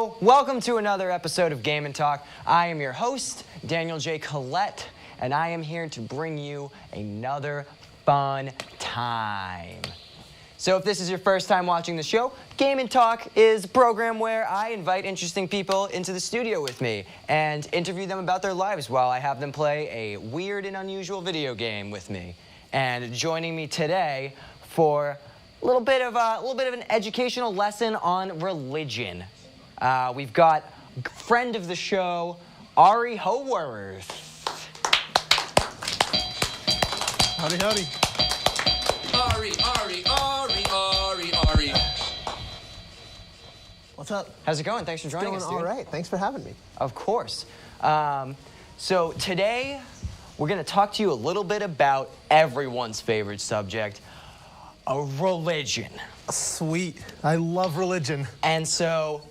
Hello, welcome to another episode of Game and Talk. I am your host, Daniel J. Collette, and I am here to bring you another fun time. So if this is your first time watching the show, Game and Talk is a program where I invite interesting people into the studio with me and interview them about their lives while I have them play a weird and unusual video game with me. And joining me today for a little bit of an educational lesson on religion. We've got friend of the show, ARI HOWORTH. Howdy, howdy. Ari. What's up? How's it going? Thanks for joining us, dude. All right. Thanks for having me. Of course. So today, we're going to talk to you a little bit about everyone's favorite subject, a religion. Sweet. I love religion. And so,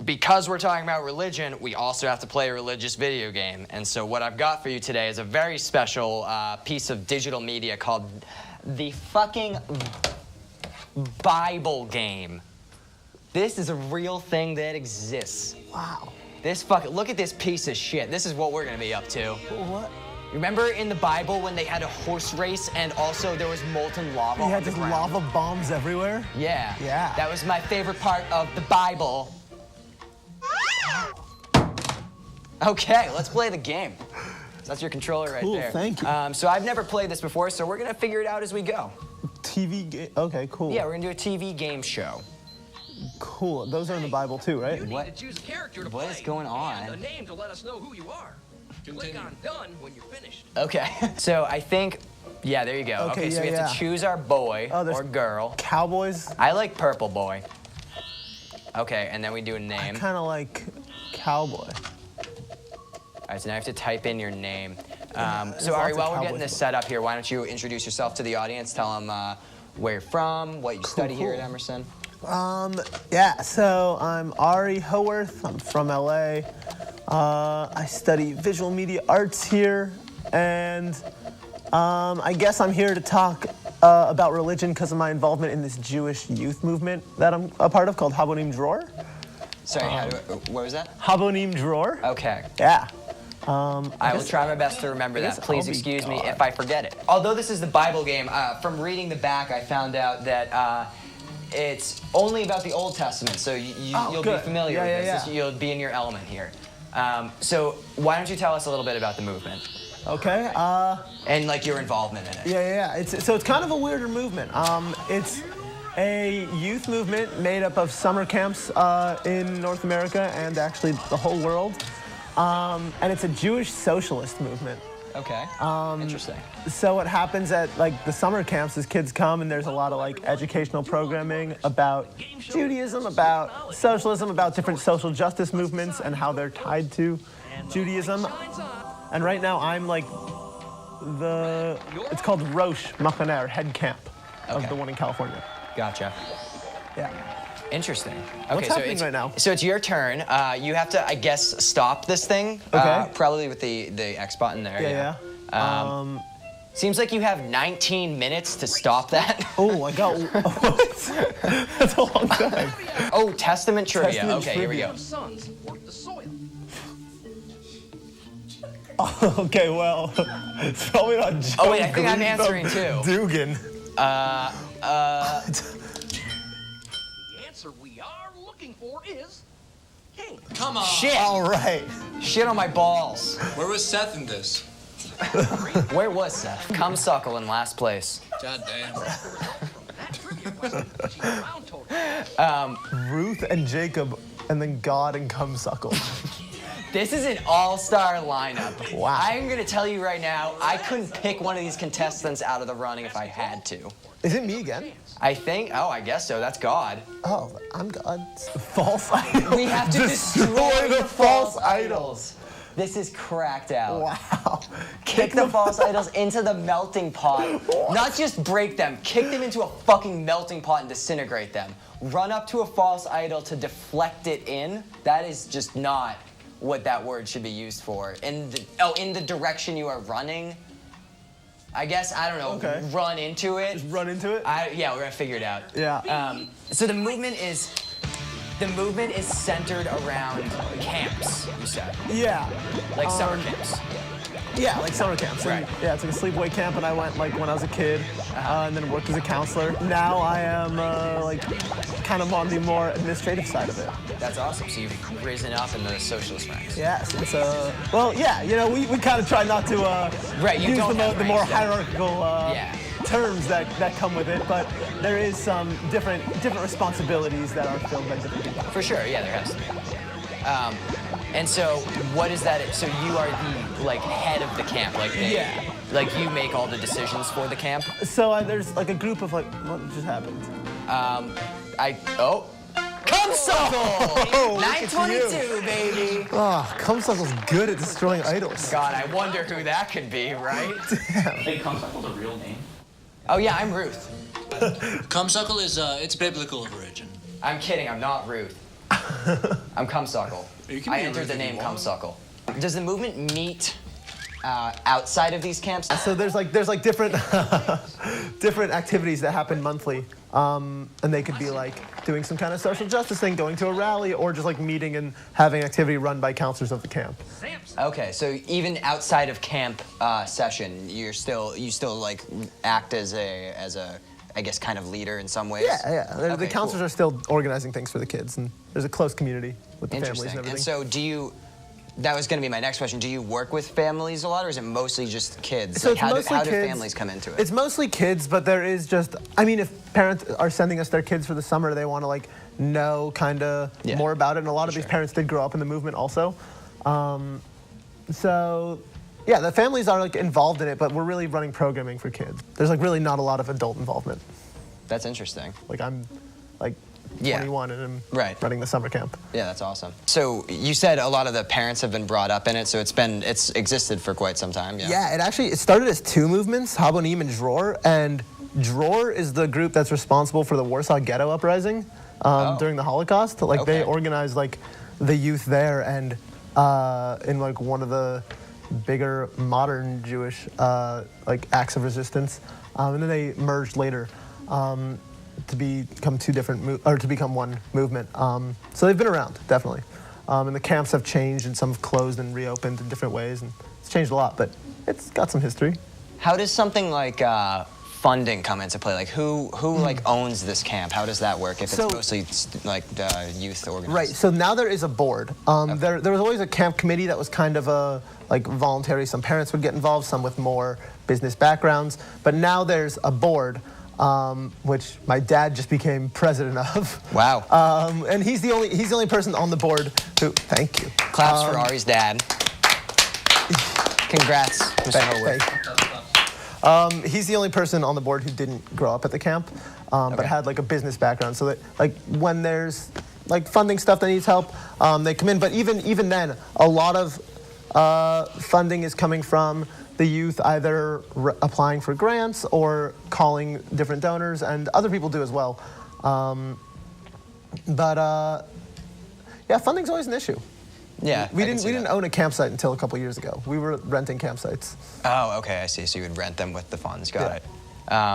because we're talking about religion, we also have to play a religious video game. And so what I've got for you today is a very special piece of digital media called the fucking Bible game. This is a real thing that exists. Wow. Look at this piece of shit. This is what we're gonna be up to. What? Remember in the Bible when they had a horse race and also there was molten lava You had on the just ground? lava bombs everywhere? Yeah. Yeah. That was my favorite part of the Bible. Okay, let's play the game. That's your controller right Cool, there. thank you. So I've never played this before, so we're gonna figure it out as we go. TV game. Okay, cool. Yeah, we're gonna do a TV game show. Cool. Those are in the Bible too, right? You What- need to choose a character to what play. is going on? And a name to let us know who you are. Click on done when you're finished. Okay. So I think, yeah, there you go. Okay, so we yeah, have to yeah. choose our boy there's or girl. Cowboys. I like purple boy. Okay, and then we do a I name. kind of like cowboy. All right, so now I have to type in your name. there's So Ari, lots of while we're getting Cowboys this books. set up here, why don't you introduce yourself to the audience? Tell them where you're from, what you study here at cool. Emerson. Yeah, so I'm Ari HOWORTH. I'm from LA. I study visual media arts here, and I guess I'm here to talk about religion because of my involvement in this Jewish youth movement that I'm a part of called Habonim Dror. Sorry, what was that? Habonim Dror. Okay. Yeah. I will try my best to remember I that. guess Please I'll be excuse me God. if I forget it. Although this is the Bible game, from reading the back, I found out that it's only about the Old Testament, so you'll be good. familiar Yeah, with yeah, this. yeah. You'll be in your element here. So why don't you tell us a little bit about the movement Okay. and like your involvement in it? Yeah. It's kind of a weirder movement. It's a youth movement made up of summer camps in North America and actually the whole world. And it's a Jewish socialist movement. Okay. Interesting. So what happens at like the summer camps is kids come and there's a lot of like educational programming about Judaism, about socialism, about different social justice movements and how they're tied to Judaism. And right now I'm like it's called Rosh Machaneh, or head camp of Okay. the one in California. Gotcha. Yeah. Interesting. What's so happening it's, right now? So it's your turn. You have to, I guess, stop this thing. Okay. Probably with the X button there. Yeah. Seems like you have 19 minutes to stop that. Oh, I got what? That's a long time. Oh, Testament trivia. Testament Okay, here we trivia. go. Sons work the soil. Okay, well, it's probably not Joe Oh, wait, I think I'm Green answering from too. Dugan. The answer we are looking for is king. Come on. Shit. All right. Shit on my balls. Where was Seth in this? Where was Seth? Cum suckle in last place. God damn. That trivia question is a round total. Ruth and Jacob, and then God and Cumsuckle. This is an all-star lineup. Wow. I'm gonna tell you right now, I couldn't pick one of these contestants out of the running if I had to. Is it me again? I think, I guess so, that's God. Oh, I'm God. False idol. We have to destroy the false idols. This is cracked out. Wow. Kick the false idols into the melting pot. Not just break them, kick them into a fucking melting pot and disintegrate them. Run up to a false idol to deflect it in. That is just not what that word should be used for. In the direction you are running. I guess, I don't know, Okay. run into it. Just run into it? Yeah, we're gonna figure it out. Yeah. So the movement is the movement is centered around camps, you said. Yeah. Like summer camps. Yeah, like summer camps. Right. Yeah, it's like a sleepaway camp, and I went like when I was a kid, and then worked as a counselor. Now I am like kind of on the more administrative side of it. That's awesome. So you've risen up in the socialist ranks. Yes, it's well, yeah, you know, we kind of try not to you use don't have the more ranks, yeah. hierarchical terms that come with it, but there is some different responsibilities that are filled by different people. For sure, yeah, there has to be. And so, what is that? So you are the like head of the camp, like like you make all the decisions for the camp. So there's like a group of like, what just happened? Cumsuckle! 922, baby. Oh, Cumsuckle's good at destroying idols. God, I wonder who that could be, right? I think Cumsuckle's a real name. Oh yeah, I'm Ruth. Cumsuckle is its biblical origin. I'm kidding. I'm not Ruth. I'm Cumsuckle. You can I be entered Ruth the if name you want. Cumsuckle. Does the movement meet outside of these camps? So there's like different different activities that happen monthly, and they could be like doing some kind of social justice thing, going to a rally, or just like meeting and having activity run by counselors of the camp. Okay, so even outside of camp session, you still like act as a I guess kind of leader in some ways. Yeah. The Okay, counselors cool. are still organizing things for the kids, and there's a close community with the families Interesting. and everything. And so do you? That was going to be my next question. Do you work with families a lot, or is it mostly just kids? So Like, it's how mostly do kids. families come into it? It's mostly kids, but there is just, I mean, if parents are sending us their kids for the summer, they want to like know kind of more about it. And a lot of these parents did grow up in the movement also. So yeah, the families are like involved in it, but we're really running programming for kids. There's like really not a lot of adult involvement. That's interesting. Like I'm like Yeah. 21 and I'm Right. running the summer camp. Yeah, that's awesome. So you said a lot of the parents have been brought up in it, so it's existed for quite some time. Yeah. Yeah, it started as two movements, Habonim and Dror, and Dror is the group that's responsible for the Warsaw Ghetto uprising during the Holocaust. Like they organized like the youth there, and in like one of the bigger modern Jewish like acts of resistance, and then they merged later to become to become one movement. So they've been around definitely, and the camps have changed, and some have closed and reopened in different ways, and it's changed a lot, but it's got some history. How does something like funding come into play? Like who like owns this camp? How does that work if it's mostly like youth organized? Right. So now there is a board. There was always a camp committee that was kind of like voluntary. Some parents would get involved, some with more business backgrounds. But now there's a board, which my dad just became president of. Wow. And he's the only person on the board who. Thank you. Claps for Ari's dad. Congrats, Mr. Haworth. He's the only person on the board who didn't grow up at the camp, but had like a business background. So that like when there's like funding stuff that needs help, they come in. But even then, a lot of funding is coming from the youth, either applying for grants or calling different donors, and other people do as well. Yeah, funding's always an issue. Yeah. We didn't own a campsite until a couple years ago. We were renting campsites. Oh, okay, I see. So you would rent them with the funds. Got it.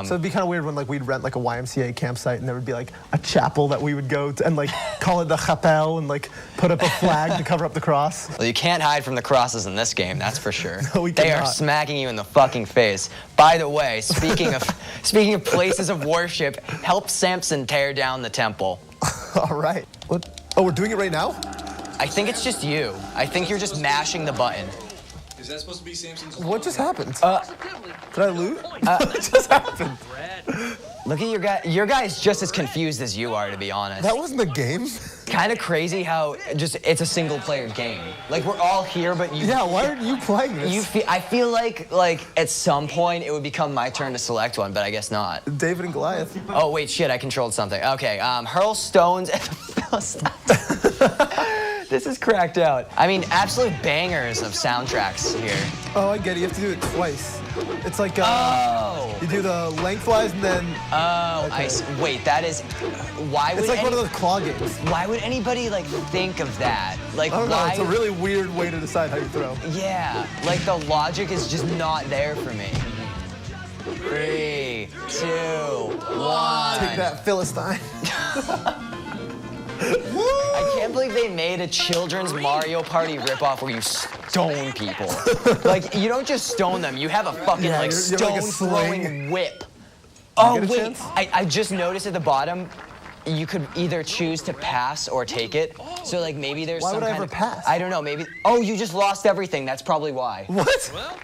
So it'd be kind of weird when like we'd rent like a YMCA campsite and there would be like a chapel that we would go to and like call it the chapel and like put up a flag to cover up the cross. Well, you can't hide from the crosses in this game, that's for sure. No, we They are cannot. smacking you in the fucking face. By the way, speaking of places of worship, help Samson tear down the temple. All right. What? Oh, we're doing it right now? I think it's just you. I think you're just mashing the button. Is that supposed to be Samson's? What just happened? Did I lose? What just happened? Look at your guy. Your guy's just as confused as you are, to be honest. That wasn't a game. Kind of crazy how it's a single player game. Like we're all here, but you. Yeah, why aren't you playing this? I feel like at some point it would become my turn to select one, but I guess not. David and Goliath. Oh wait, shit! I controlled something. Okay, hurl stones at the Philistines. This is cracked out. I mean, absolute bangers of soundtracks here. Oh, I get it. You have to do it twice. It's like Oh. you do the lengthwise and then. Oh, Okay. I see. Wait, that is. Why would It's like one of those claw games. Why would anybody like think of that? Like I don't know. why? It's a really weird way to decide how you throw. Yeah, like the logic is just not there for me. 3, 2, 1. Take that, Philistine. I can't believe they made a children's Mario Party ripoff where you stone people. Like, you don't just stone them, you have a fucking, like, you have, like, a stone-throwing whip. You Oh, get a wait, chance? I just noticed at the bottom, you could either choose to pass or take it. So, like, maybe there's Why some would I kind ever of... pass? I don't know, maybe... Oh, you just lost everything, that's probably why. What? Oh!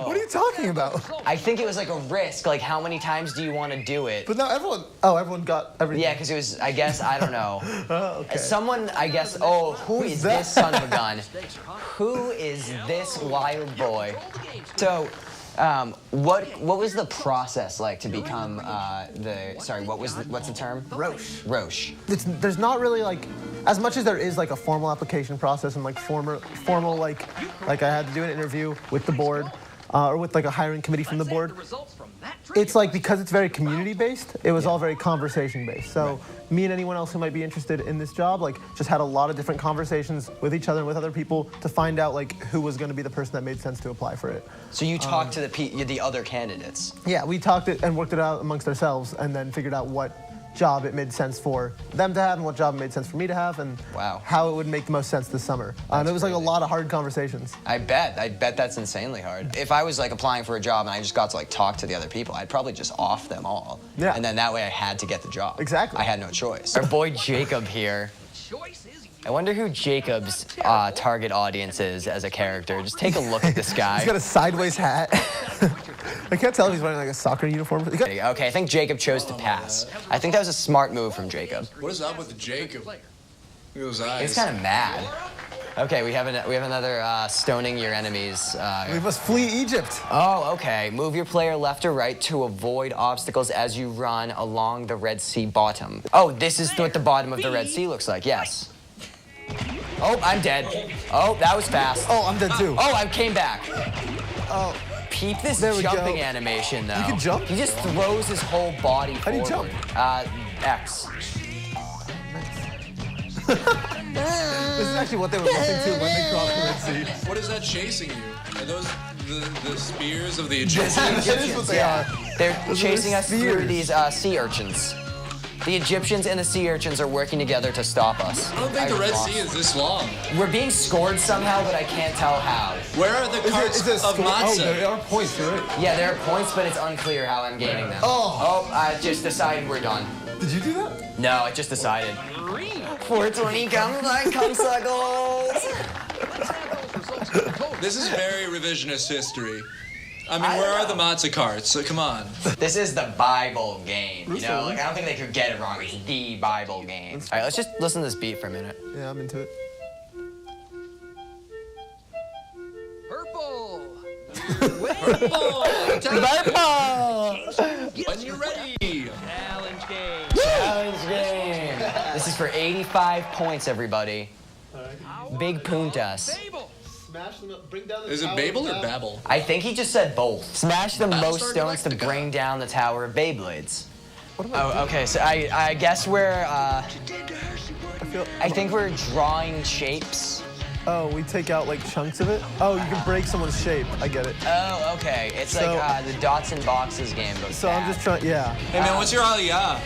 What are you talking about? I think it was like a risk, like how many times do you want to do it? But now everyone got everything. Yeah, because it was, I guess, I don't know. Oh, okay. Someone, I guess, oh, who is that? this son of a gun? Who is this wild boy? So, what was the process like to become what's the term? Roche. Roche. There's not really like, as much as there is like a formal application process and like formal like I had to do an interview with the board or with like a hiring committee from the board. It's like, because it's very community based, it was all very conversation based. So me and anyone else who might be interested in this job, like, just had a lot of different conversations with each other and with other people to find out like who was going to be the person that made sense to apply for it. So you talked to the other candidates. Yeah, we talked it and worked it out amongst ourselves and then figured out what job it made sense for them to have and what job it made sense for me to have and how it would make the most sense this summer. It was like a lot of hard conversations. I bet that's insanely hard. If I was like applying for a job and I just got to like talk to the other people, I'd probably just off them all. Yeah. And then that way I had to get the job. Exactly. I had no choice. Our boy Jacob here. I wonder who Jacob's target audience is as a character. Just take a look at this guy. He's got a sideways hat. I can't tell if he's wearing like a soccer uniform. Okay, I think Jacob chose to pass. I think that was a smart move from Jacob. What is up with Jacob? Look at those eyes. He's kind of mad. Okay, we have another stoning your enemies. We must flee Egypt. Oh, okay. Move your player left or right to avoid obstacles as you run along the Red Sea bottom. Oh, this is what the bottom of the Red Sea looks like, yes. Oh, I'm dead. Oh, that was fast. Oh, I'm dead too. Oh, I came back. Oh. Peep this There we jumping go. animation, though. You can jump? He just throws his whole body How do you forward. jump? X. This is actually what they were listening to when they crossed the Red Sea. What is that chasing you? Are those the spears of the Egyptians? That is what they are. They're Those are chasing us through spears. these sea urchins. The Egyptians and the sea urchins are working together to stop us. I don't think the Red Sea is this long. We're being scored somehow, but I can't tell how. Where are the carts Is it of score? Oh, matzah? there are points, you're right. Yeah, there are points, but it's unclear how I'm gaining them. Oh. I just decided we're done. Did you do that? No, I just decided. 420 comes like comesuckles. This is very revisionist history. I mean, where are the matzah carts? So, come on. This is the Bible game, you know? Like, I don't think they could get it wrong. It's the Bible game. All right, let's just listen to this beat for a minute. Yeah, I'm into it. Purple. When you're ready. Challenge game. Challenge game. This is for 85 points, everybody. Big puntas. Table. Smash them up, bring down the Is it Babel or Babel? I think he just said both. Smash the most Battlestar stones to Galactica. bring down the Tower of Beyblades. Oh, okay, so I guess we're, I think we're drawing shapes. Oh, we take out like chunks of it? Oh, you can break someone's shape. I get it. Oh, okay. It's So- like the dots and boxes game, but So I'm just trying, yeah. Hey, man, what's your aliyah?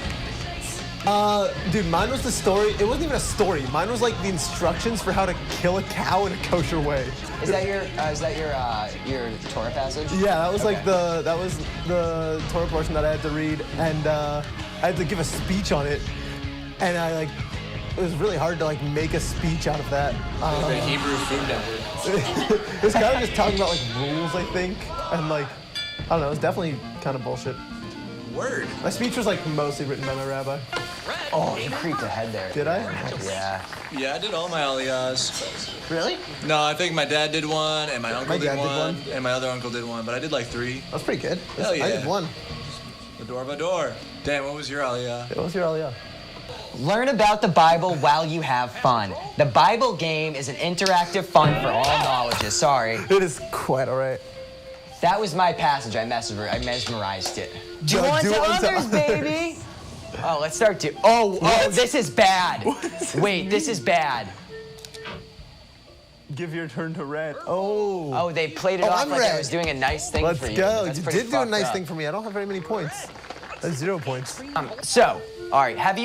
Dude, mine was the story. It wasn't even a story. Mine was like the instructions for how to kill a cow in a kosher way. Is that your Torah passage? Yeah, that was like Okay. that was the Torah portion that I had to read, and I had to give a speech on it, and it was really hard to like make a speech out of that. The Hebrew Food Network. It was kind of just talking about like rules, I think, and like I don't know. It was definitely kind of bullshit. Word. My speech was like mostly written by my rabbi. Oh, you creeped ahead there. Did I? Yeah. Yeah, I did all my aliyahs. Really? No, I think my dad did one, and my uncle My did dad did one, one. and my other uncle did one, but I did like 3. That was pretty good. Hell I yeah. did one. Vador. Damn, what was your aliyah? What was your aliyah? Learn about the Bible while you have fun. The Bible game is an interactive fun for all knowledges. Sorry. It is quite all right. That was my passage. I mesmerized it. Do Yo, unto do unto others, others. baby. Oh, let's start to. Oh, this is bad. Wait, this is bad. Give your turn to red. Oh. Oh, they played it Oh, off I'm like I red. was doing a nice thing Let's for you. go. That's You pretty did do a fucked nice up. thing for me. I don't have very many points. That's 0 points. So, All right,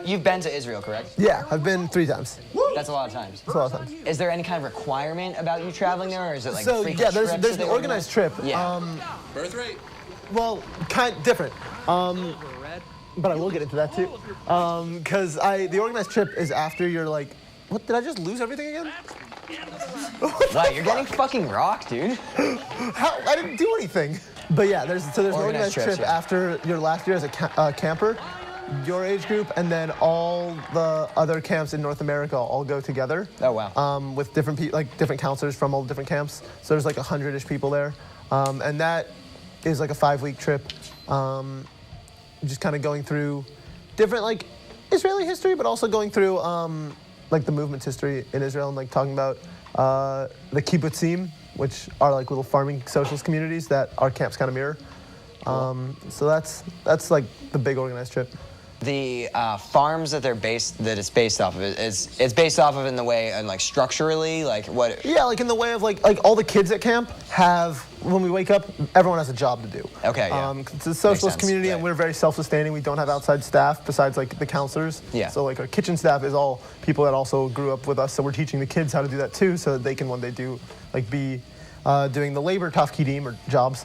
you've been to Israel, correct? Yeah, I've been 3 times. That's a lot of times. That's a lot of times. Is there any kind of requirement about you traveling there, or is it like So frequent yeah, trips there's that an they organized trip. Yeah. Birth rate? Well, kind different. But I will get into that too. Because the organized trip is after you're like, what, did I just lose everything again? Wow, you're getting fucking rocked, dude. How? I didn't do anything. But yeah, there's an organized trips, trip yeah. after your last year as a camper, your age group, and then all the other camps in North America all go together. Oh, wow. With different counselors from all the different camps. So there's like 100-ish people there. And that is like a 5-week trip. Just kind of going through different like Israeli history, but also going through like the movement's history in Israel and like talking about the kibbutzim, which are like little farming socialist communities that our camps kind of mirror. So that's like the big organized trip. The farms that it's based off of, it's based off of in the way and like structurally, like what? Yeah, like in the way of like all the kids at camp have, when we wake up, everyone has a job to do. Okay, yeah. It's a socialist community, right. and we're very self-sustaining. We don't have outside staff besides like the counselors. Yeah. So like our kitchen staff is all people that also grew up with us, so we're teaching the kids how to do that too, so that they can one day do like be doing the labor tafkidim or jobs.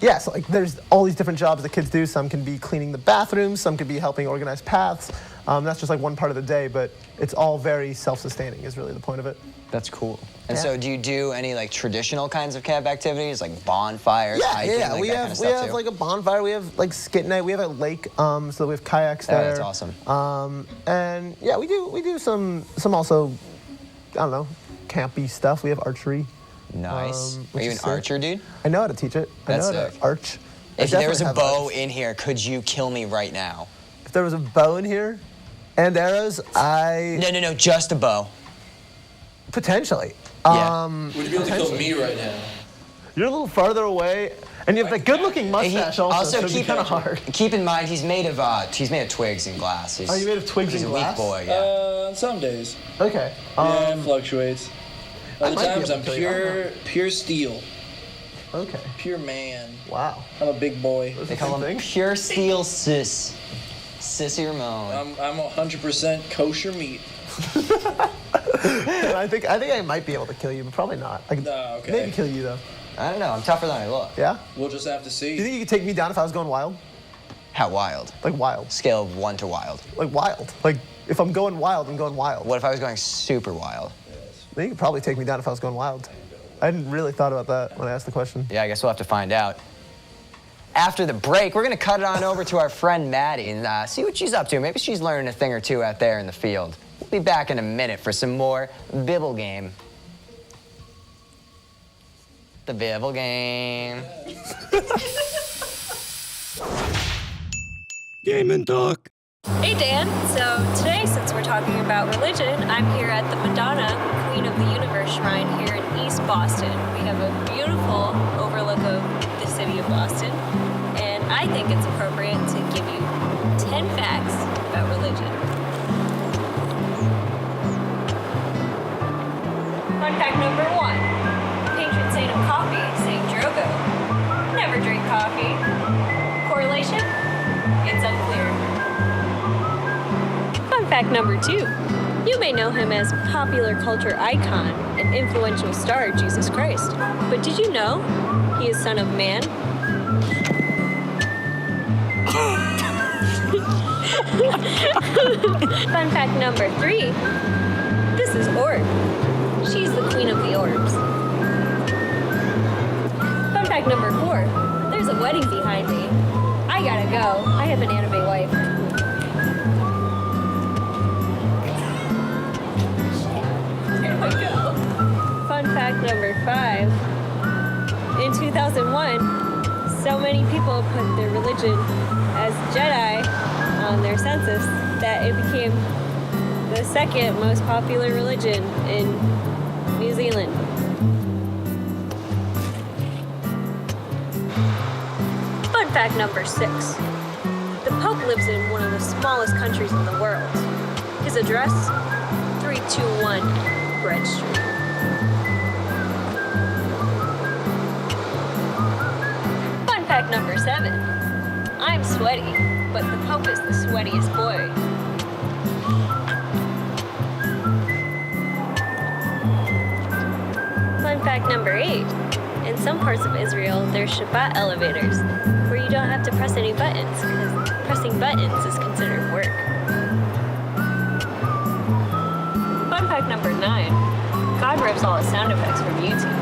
Yeah, so like there's all these different jobs that kids do. Some can be cleaning the bathrooms, some could be helping organize paths. That's just like one part of the day, but it's all very self-sustaining is really the point of it. That's cool. And Yeah. so do you do any like traditional kinds of camp activities, like bonfires, hiking, Yeah. like we that have kind of stuff too? like a bonfire, we have like skit night, we have a lake, so we have kayaks there. Oh, that's awesome. And yeah, we do some also, I don't know, campy stuff. We have archery. Nice. Are which you an is sick. archer, dude? I know how to teach it. That's I know how sick. to arch. I If there was definitely a have bow arcs. in here, could you kill me right now? If there was a bow in here and arrows, No, just a bow. Potentially. Yeah. Would you be able to kill me right now? You're a little farther away, and you have that good-looking mustache also, so it'd be kind of hard. Keep in mind, he's made of twigs and glass. Are you made of twigs he's and a weak glass? boy, yeah. Some days. Okay. Yeah, it fluctuates. Other might be times able I'm to kill you, I don't pure steel, Okay. pure man. Wow. I'm a big boy. They call him Same thing? pure steel sis. Sissy Ramon. I'm 100% kosher meat. I think I might be able to kill you, but probably not. I could Okay. maybe kill you though. I don't know, I'm tougher than I look. Yeah. We'll just have to Do you see. think you could take me down if I was going wild? How wild? Like wild. Scale of 1 to wild. Like wild. Like if I'm going wild, I'm going wild. What if I was going super wild? Then you could probably take me down if I was going wild. I hadn't really thought about that when I asked the question. Yeah, I guess we'll have to find out. After the break, we're gonna cut it on over to our friend Maddie and see what she's up to. Maybe she's learning a thing or two out there in the field. We'll be back in a minute for some more Bibble Game. The Bibble Game. Game and Talk. Hey Dan, so today since we're talking about religion, I'm here at the Madonna, Queen of the Universe Shrine here in East Boston. We have a beautiful overlook of the city of Boston, and I think it's appropriate to give you 10 facts about religion. Fun fact number 1. Patron saint of coffee, Saint Drogo. Never drink coffee. Correlation? It's unclear. Fun fact number 2. You may know him as popular culture icon and influential star Jesus Christ. But did you know he is Son of Man? Fun fact number 3. This is Orb. She's the queen of the orbs. Fun fact number 4. There's a wedding behind me. I gotta go. I have an anime wife. There we go. Fun fact number 5. In 2001, so many people put their religion as Jedi on their census that it became the second most popular religion in New Zealand. Fun fact number 6. The Pope lives in one of the smallest countries in the world. His address, 321 Bread Street. Fun fact number 7. I'm sweaty, but the Pope is the sweatiest boy. Fun fact number 8. In some parts of Israel, there's Shabbat elevators, where you don't have to press any buttons, because pressing buttons is considered work. Fun fact number 9. God rips all his sound effects from YouTube.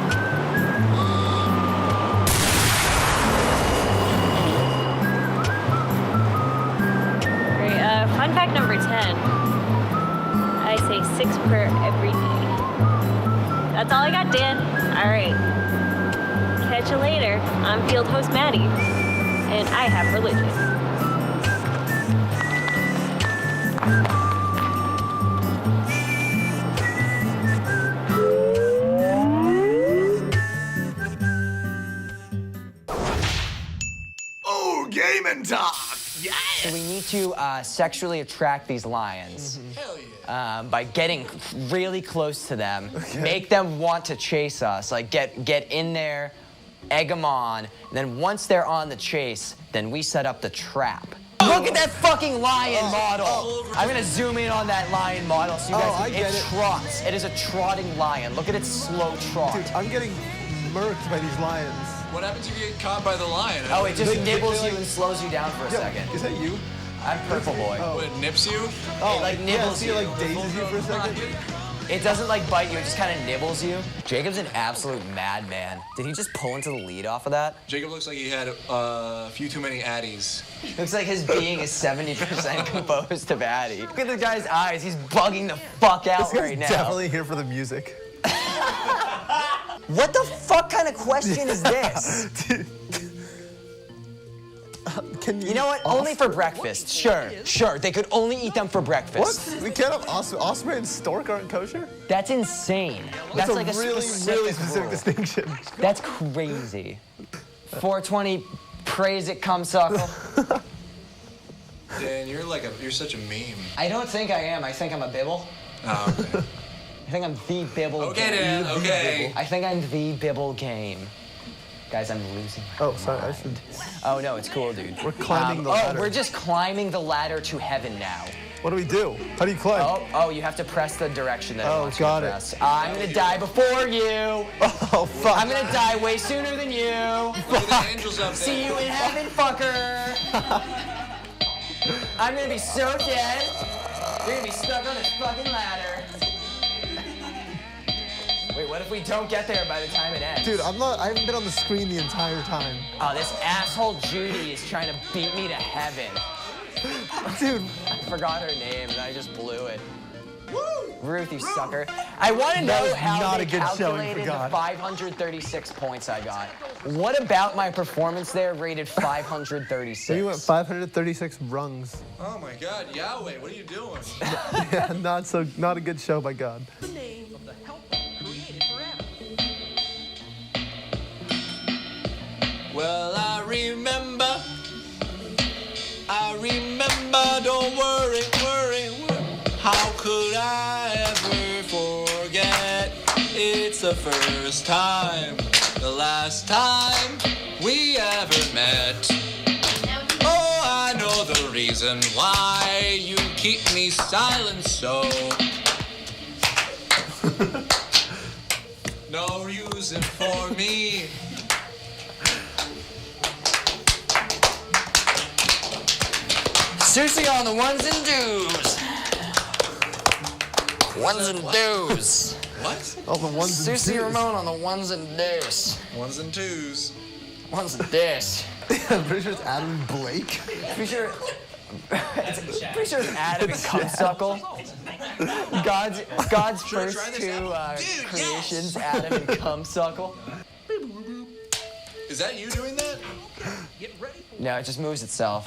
Great. Fun fact number 10. I say 6 prayer every day. That's all I got, Dan. All right. Catch you later. I'm field host Maddie, and I have religion. Oh, game and talk. Yeah. So we need to sexually attract these lions Hell yeah. by getting really close to them, make them want to chase us, like get in there, egg them on, and then once they're on the chase, then we set up the trap. Look at that fucking lion model. I'm gonna zoom in on that lion model so you guys I get it. trots. It is a trotting lion. Look at its slow trot. Dude, I'm getting murked by these lions. What happens if you get caught by the lion? Oh, it just They- nibbles they you and slows you down for a second. Is that you? I'm Purple Boy. What, it nips you? It like nibbles yeah, you. it like dazes you for a second. It doesn't like bite you, it just kind of nibbles you. Jacob's an absolute madman. Did he just pull into the lead off of that? Jacob looks like he had a few too many Addies. Looks like his being is 70% composed of Addy. Look at the guy's eyes, he's bugging the fuck out This guy's right now. definitely here for the music. What the fuck kind of question is this? Dude. Can You know what? Only for breakfast. Sure. They could only eat them for breakfast. What? We can't have Osprey and Stork aren't kosher? That's insane. That's like a really specific rule. distinction. That's crazy. 420, praise it, cum suckle. Dan, you're such a meme. I don't think I am. I think I'm a bibble. Oh, okay. I think I'm the bibble. Okay, game. Dan, okay. I think I'm the bibble game. Guys, I'm losing my Oh, sorry, I should. Oh, no, it's cool, dude. We're climbing the ladder. Oh, we're just climbing the ladder to heaven now. What do we do? How do you climb? Oh, you have to press the direction that it Oh, wants you got to it. press. I'm gonna die before you. Oh, fuck. I'm gonna die way sooner than you. Look at the angels up there. See you in heaven, fucker. I'm gonna be so dead. You're gonna be stuck on this fucking ladder. Wait, what if we don't get there by the time it ends? Dude, I haven't been on the screen the entire time. Oh, this asshole Judy is trying to beat me to heaven. Dude, I forgot her name and I just blew it. Ruth, you sucker. I want to know was how not they a good showing for calculated the God. 536 points I got. What about my performance there rated 536? so you went 536 rungs. Oh my God, Yahweh, what are you doing? Yeah, not a good show by God. The name of the helper created for Adam. Well, I remember, don't worry. How could I ever forget? It's the first time, the last time we ever met. Oh, I know the reason why you keep me silent so. No reason for me. Susie on the ones and twos. Ones and twos. What? Oh, the ones and Susie twos. Ramone on the ones and twos. Ones and twos. Ones and twos. I'm pretty sure it's Adam and Blake. Pretty sure it's Adam and Cumsuckle. God's Should I first try this two out? Dude, creations, Adam and Cumsuckle. Is that you doing that? Get ready for No, it just moves itself.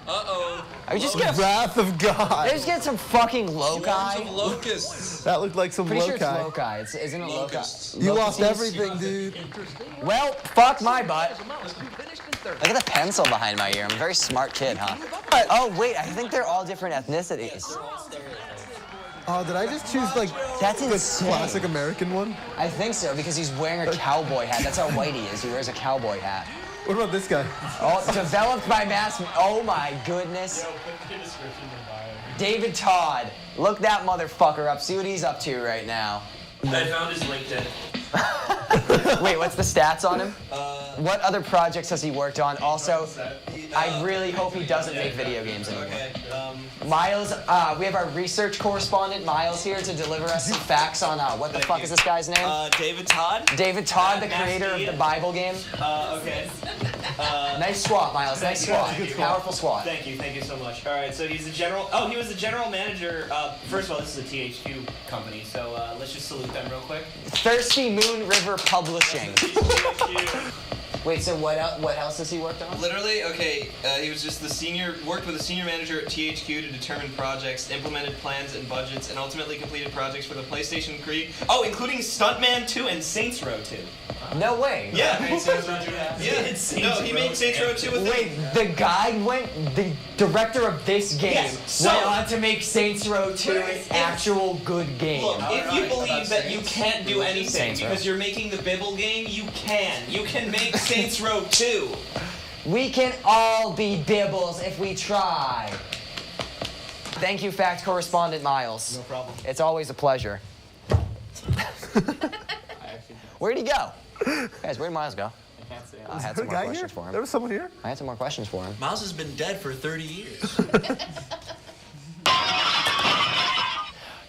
Uh-oh. I just get Wrath of God. just get some fucking Swarms loci. of locusts. That looked like some Pretty sure loci. it's loci. Isn't it Locusts. loci? You lost Locusts. everything, dude. Well, fuck my butt. must be finished in 30. Look at the pencil behind my ear. I'm a very smart kid, huh? Oh, wait, I think they're all different ethnicities. Oh, did I just choose like That's the insane. classic American one? I think so, because he's wearing a cowboy hat. That's how white he is. He wears a cowboy hat. What about this guy? Oh, developed by Mass. Oh my goodness. Yo, put the description in bio. David Todd. Look that motherfucker up. See what he's up to right now. I found his LinkedIn. Wait, what's the stats on him? What other projects has he worked on? Also, I really hope he doesn't make video games anymore. Okay. Miles, we have our research correspondent, Miles, here to deliver us some facts on, what the fuck is this guy's name? David Todd. David Todd, the Mass creator of Media. the Bible game. Okay. Nice swat, Miles, nice swat. Powerful swat. Thank you so much. All right, so he's the general. Oh, he was the general manager. First of all, this is a THQ company, so let's just salute them real quick. Thirsty Moon River Publishing. THQ. Wait, so what else has he worked on? Literally, okay, he was just worked with a senior manager at THQ to determine projects, implemented plans and budgets, and ultimately completed projects for the PlayStation 3. Oh, including Stuntman 2 and Saints Row 2. No way. Yeah. No, he made Saints Row 2 with Wait, the director of this game Yes, went so- on to make Saints Row 2 an actual good game. Look, if you believe that you can't do anything Saints Row. because you're making the Bibble game, you can. You can make Saints Row 2. We can all be Bibbles if we try. Thank you, fact correspondent Miles. No problem. It's always a pleasure. Where'd he go? Guys, where'd Miles go? I can't say I had There some a more guy questions here? for There him. was someone here? I had some more questions for him. Miles has been dead for 30 years.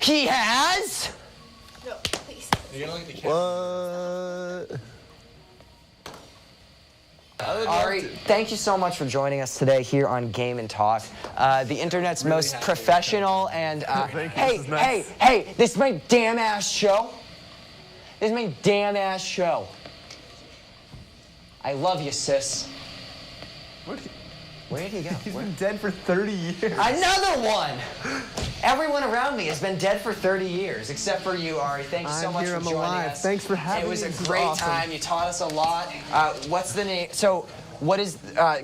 He has? No, please. You're gonna look at the camera. What? Ari, thank you so much for joining us today here on Game and Talk, the internet's most professional and Thank you, this is nice. hey, this is my damn ass show. This is my damn ass show. I love you, sis. Where did he go? He's been dead for 30 years. Another one! Everyone around me has been dead for 30 years, except for you, Ari. Thank you so I'm much here, for I'm joining alive. us. Thanks for having It was me. a This is great awesome. time. You taught us a lot. What's the name? So, what is?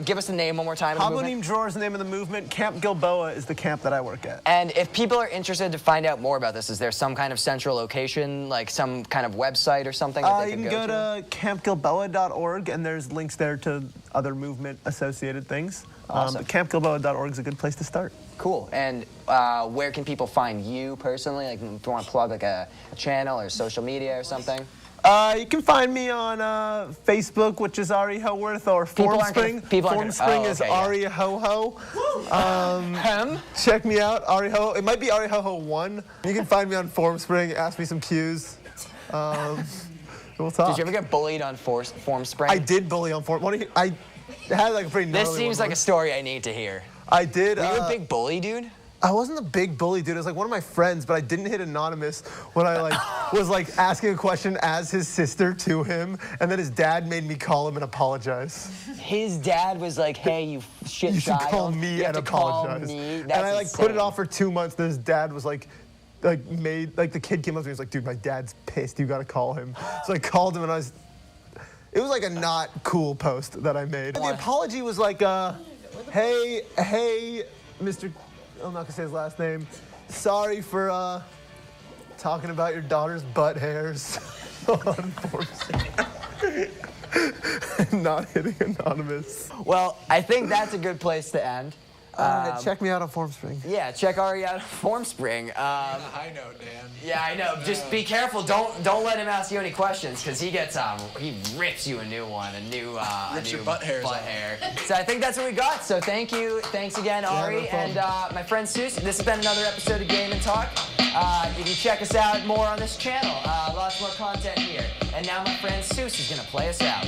Give us the name one more time. of the movement. Habonim Dror is the name of the movement. Camp Gilboa is the camp that I work at. And if people are interested to find out more about this, is there some kind of central location, like some kind of website or something that they You can can go to campgilboa.org, and there's links there to other movement-associated things. Awesome. Campgilboa.org is a good place to start. Cool. And where can people find you personally? Like, if you want to plug like a channel or social media or something? You can find me on Facebook, which is ARI HOWORTH, or Formspring is ARI HOHO. Check me out, ARI HOHO. It might be ARI HOHO 1. You can find me on Formspring. Ask me some cues. We'll talk. Did you ever get bullied on Formspring? I did bully on Form. I had like a pretty gnarly This seems one like a story I need to hear. I did. Were you a big bully, dude? I wasn't a big bully, dude. It was like one of my friends, but I didn't hit anonymous when I was like asking a question as his sister to him, and then his dad made me call him and apologize. His dad was like, "Hey, you shit You should child. call me You have and to call apologize." me." And I like put it insane. off for 2 months. Then his dad was like the kid came up to me and was like, "Dude, my dad's pissed. You gotta call him." So I called him, and it was like a not cool post that I made. The apology was like, hey, Mr. I'm not gonna say his last name. Sorry for talking about your daughter's butt hairs on not hitting anonymous. Well, I think that's a good place to end. Check me out on Formspring. Yeah, check Ari out on Formspring. On a high note, Dan. Yeah, I know. Just be careful. Don't let him ask you any questions, because he rips you a new one, a new your butt hairs off. hair. So I think that's what we got. So thank you. Thanks again, Ari, no problem. and my friend Susie. This has been another episode of Game and Talk. You can check us out more on this channel. Lots more content here. And now my friend Susie's gonna play us out.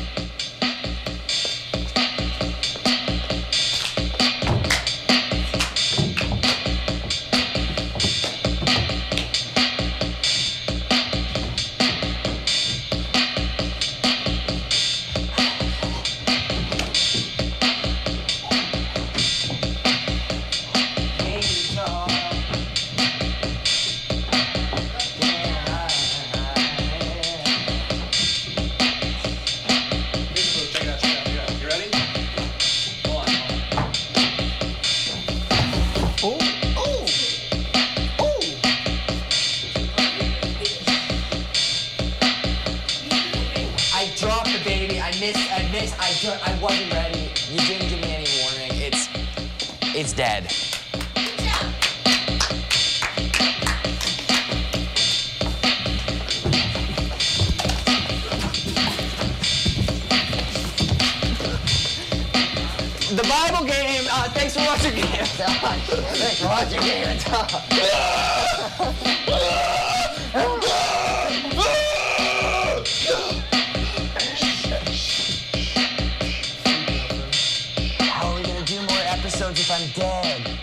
missed. I wasn't ready. You didn't give me any warning. It's dead. The Bible game. Thanks for watching Game and Talk. Thanks for watching Game and Talk. How are we gonna do more episodes if I'm dead?